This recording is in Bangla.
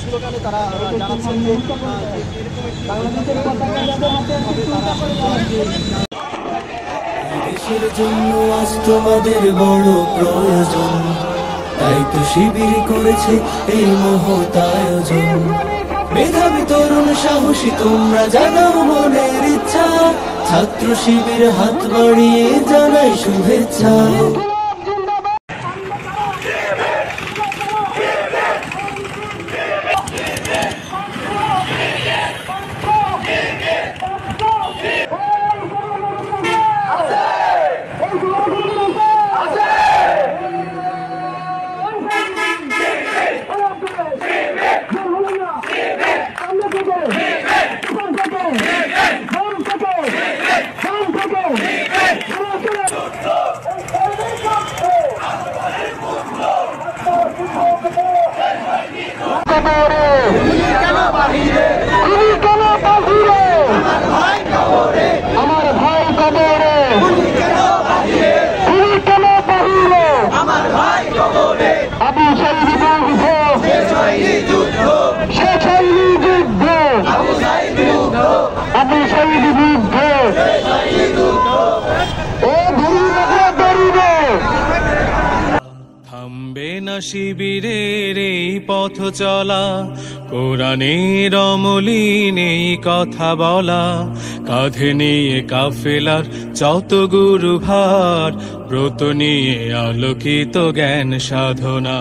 স্লোগানে তারা জানাচ্ছেন যে দেশের জন্য আজ তোমাদের বড় প্রয়োজন, তাই তো শিবির করেছে এই মহৎ আয়োজন। মেধাবী তরুণ সাহসী তোমরা জানাও মনের ইচ্ছা, ছাত্র শিবির হাত বাড়িয়ে জানাই শুভেচ্ছা। থামবে না শিবিরের এই পথ চলা, কোরআনের অমলিন এই কথা বলা, কাঁধে নিয়ে কাফেলার যত গুরু ভার, ব্রত নিয়ে আলোকিত জ্ঞান সাধনা।